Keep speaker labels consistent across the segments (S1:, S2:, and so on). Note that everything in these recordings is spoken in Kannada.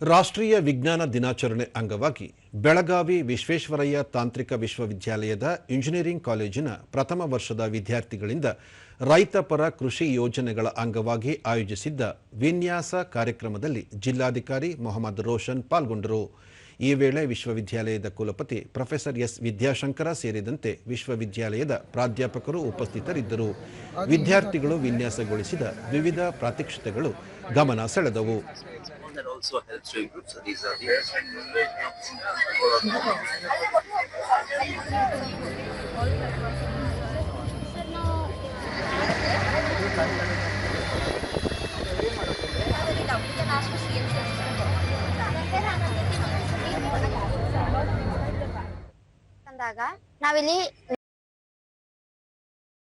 S1: ರಾಷ್ಟ್ರೀಯ ವಿಜ್ಞಾನ ದಿನಾಚರಣೆ ಅಂಗವಾಗಿ ಬೆಳಗಾವಿ ವಿಶ್ವೇಶ್ವರಯ್ಯ ತಾಂತ್ರಿಕ ವಿಶ್ವವಿದ್ಯಾಲಯದ ಇಂಜಿನಿಯರಿಂಗ್ ಕಾಲೇಜಿನ ಪ್ರಥಮ ವರ್ಷದ ವಿದ್ಯಾರ್ಥಿಗಳಿಂದ ರೈತಪರ ಕೃಷಿ ಯೋಜನೆಗಳ ಅಂಗವಾಗಿ ಆಯೋಜಿಸಿದ್ದ ವಿನ್ಯಾಸ ಕಾರ್ಯಕ್ರಮದಲ್ಲಿ ಜಿಲ್ಲಾಧಿಕಾರಿ ಮೊಹಮ್ಮದ್ ರೋಷನ್ ಪಾಲ್ಗೊಂಡರು. ಈ ವೇಳೆ ವಿಶ್ವವಿದ್ಯಾಲಯದ ಕುಲಪತಿ ಪ್ರೊಫೆಸರ್ ಎಸ್ ವಿದ್ಯಾಶಂಕರ ಸೇರಿದಂತೆ ವಿಶ್ವವಿದ್ಯಾಲಯದ ಪ್ರಾಧ್ಯಾಪಕರು ಉಪಸ್ಥಿತರಿದ್ದರು. ವಿದ್ಯಾರ್ಥಿಗಳು ವಿನ್ಯಾಸಗೊಳಿಸಿದ ವಿವಿಧ ಪ್ರಾತ್ಯಕ್ಷಿತೆಗಳು ಗಮನ ಸೆಳೆದವು.
S2: That also helps to improve. So these are the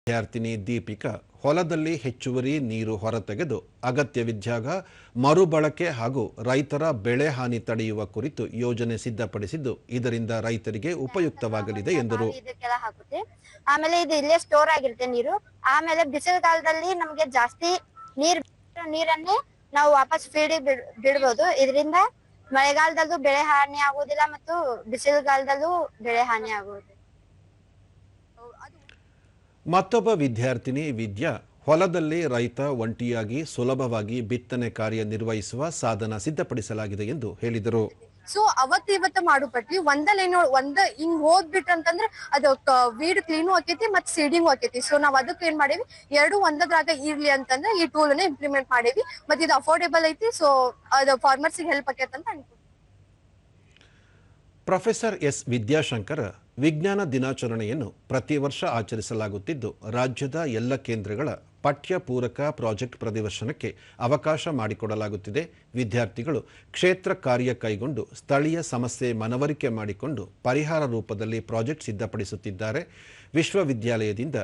S2: ವಿದ್ಯಾರ್ಥಿನಿ ದೀಪಿಕಾ ಹೊಲದಲ್ಲಿ ಹೆಚ್ಚುವರಿ ನೀರು ಹೊರತೆಗೆದು ಅಗತ್ಯವಿದ್ದಾಗ ಮರುಬಳಕೆ ಹಾಗೂ ರೈತರ ಬೆಳೆ ಹಾನಿ ತಡೆಯುವ ಕುರಿತು ಯೋಜನೆ ಸಿದ್ಧಪಡಿಸಿದ್ದು ಇದರಿಂದ ರೈತರಿಗೆ ಉಪಯುಕ್ತವಾಗಲಿದೆ ಎಂದರು.
S3: ಆಮೇಲೆ ಇದು ಇಲ್ಲೇ ಸ್ಟೋರ್ ಆಗಿರುತ್ತೆ ನೀರು. ಆಮೇಲೆ ಬಿಸಿಲುಗಾಲದಲ್ಲಿ ನಮಗೆ ಜಾಸ್ತಿ ನೀರನ್ನೇ ನಾವು ವಾಪಸ್ ಫೀಲ್ಡಿಗೆ ಬಿಡಬಹುದು. ಇದರಿಂದ ಮಳೆಗಾಲದಲ್ಲೂ ಬೆಳೆ ಹಾನಿ ಆಗುವುದಿಲ್ಲ ಮತ್ತು ಬಿಸಿಲುಗಾಲದಲ್ಲೂ ಬೆಳೆ ಹಾನಿ ಆಗುವುದಿಲ್ಲ.
S1: ಮತ್ತೊಬ್ಬ ವಿದ್ಯಾರ್ಥಿನಿ ವಿದ್ಯಾ ಹೊಲದಲ್ಲಿ ರೈತ ಒಂಟಿಯಾಗಿ ಸುಲಭವಾಗಿ ಬಿತ್ತನೆ ಕಾರ್ಯ ನಿರ್ವಹಿಸುವ ಸಾಧನ ಸಿದ್ಧಪಡಿಸಲಾಗಿದೆ ಎಂದು ಹೇಳಿದರು.
S4: ಸೊ ಇವತ್ತು ಮಾಡುಪಟ್ಟಿ ಒಂದ ಹಿಂಗ್ ಹೋಗ್ಬಿಟ್ರಂತಂದ್ರೆ ಅದು ವೀಡ್ ಕ್ಲೀನು ಆಕೈತಿ ಮತ್ ಸೀಡಿಂಗ್ ಆಕೈತಿ. ಸೊ ನಾವ್ ಅದಕ್ಕೆ ಏನ್ ಮಾಡೇವಿ, ಎರಡು ಒಂದದ್ರಾಗ ಇರ್ಲಿ ಅಂತಂದ್ರೆ ಈ ಟೂಲ್ ನ ಇಂಪ್ಲಿಮೆಂಟ್ ಮಾಡೇವಿ. ಮತ್ತೆ ಇದು ಅಫೋರ್ಡೆಬಲ್ ಐತಿ. ಸೊ ಅದು ಫಾರ್ಮರ್ಸ್ ಹೆಲ್ಪ್ ಆಕೈತಿ ಅಂತ ಅನ್ಕೊ.
S1: ಪ್ರೊಫೆಸರ್ ಎಸ್ ವಿದ್ಯಾಶಂಕರ್ ವಿಜ್ಞಾನ ದಿನಾಚರಣೆಯನ್ನು ಪ್ರತಿ ವರ್ಷ ಆಚರಿಸಲಾಗುತ್ತಿದ್ದು ರಾಜ್ಯದ ಎಲ್ಲ ಕೇಂದ್ರಗಳ ಪಠ್ಯ ಪೂರಕ ಪ್ರಾಜೆಕ್ಟ್ ಪ್ರದರ್ಶನಕ್ಕೆ ಅವಕಾಶ ಮಾಡಿಕೊಡಲಾಗುತ್ತಿದೆ. ವಿದ್ಯಾರ್ಥಿಗಳು ಕ್ಷೇತ್ರ ಕಾರ್ಯ ಕೈಗೊಂಡು ಸ್ಥಳೀಯ ಸಮಸ್ಯೆ ಮನವರಿಕೆ ಮಾಡಿಕೊಂಡು ಪರಿಹಾರ ರೂಪದಲ್ಲಿ ಪ್ರಾಜೆಕ್ಟ್ ಸಿದ್ಧಪಡಿಸುತ್ತಿದ್ದಾರೆ. ವಿಶ್ವವಿದ್ಯಾಲಯದಿಂದ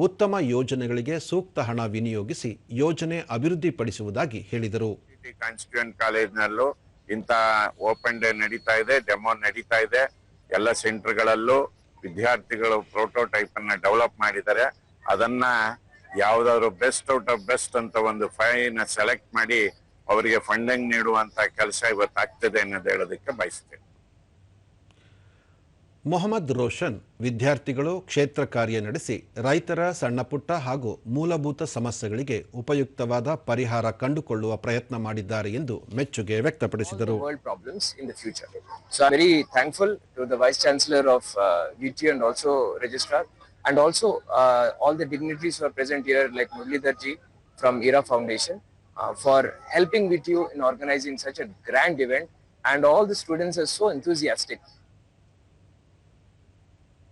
S1: ಉತ್ತಮ ಯೋಜನೆಗಳಿಗೆ ಸೂಕ್ತ ಹಣ ವಿನಿಯೋಗಿಸಿ ಯೋಜನೆ ಅಭಿವೃದ್ಧಿಪಡಿಸುವುದಾಗಿ ಹೇಳಿದರು.
S5: ಕಾಲೇಜಿನಲ್ಲೂ ಇಂಥ ಓಪನ್ ಡೇ ನಡೀತಾ ಇದೆ, ಡೆಮೋ ನಡೀತಾ ಇದೆ. ಎಲ್ಲ ಸೆಂಟರ್ಗಳಲ್ಲೂ ವಿದ್ಯಾರ್ಥಿಗಳು ಪ್ರೋಟೋಟೈಪ್ ಅನ್ನ ಡೆವಲಪ್ ಮಾಡಿದ್ದಾರೆ. ಅದನ್ನ ಯಾವ್ದಾದ್ರು ಬೆಸ್ಟ್ ಔಟ್ ಆಫ್ ಬೆಸ್ಟ್ ಅಂತ ಒಂದು ಫೈನ್ ಸೆಲೆಕ್ಟ್ ಮಾಡಿ ಅವರಿಗೆ ಫಂಡಿಂಗ್ ನೀಡುವಂತ ಕೆಲಸ ಇವತ್ತಾಗ್ತದೆ ಅನ್ನೋದು ಹೇಳೋದಕ್ಕೆ ಬಯಸ್ತೇನೆ.
S1: ಮೊಹಮ್ಮದ್ ರೋಷನ್ ವಿದ್ಯಾರ್ಥಿಗಳು ಕ್ಷೇತ್ರ ಕಾರ್ಯ ನಡೆಸಿ ರೈತರ ಸಣ್ಣಪುಟ್ಟ ಹಾಗೂ ಮೂಲಭೂತ ಸಮಸ್ಯೆಗಳಿಗೆ ಉಪಯುಕ್ತವಾದ ಪರಿಹಾರ ಕಂಡುಕೊಳ್ಳುವ ಪ್ರಯತ್ನ ಮಾಡಿದ್ದಾರೆ ಎಂದು ಮೆಚ್ಚುಗೆ ವ್ಯಕ್ತಪಡಿಸಿದರು.
S6: So I'm very thankful to the Vice Chancellor of VT and also Registrar and also all the dignitaries who are present here like Muralidhar ji from ERA Foundation for helping VTU in organizing such a grand event, and all the students are so enthusiastic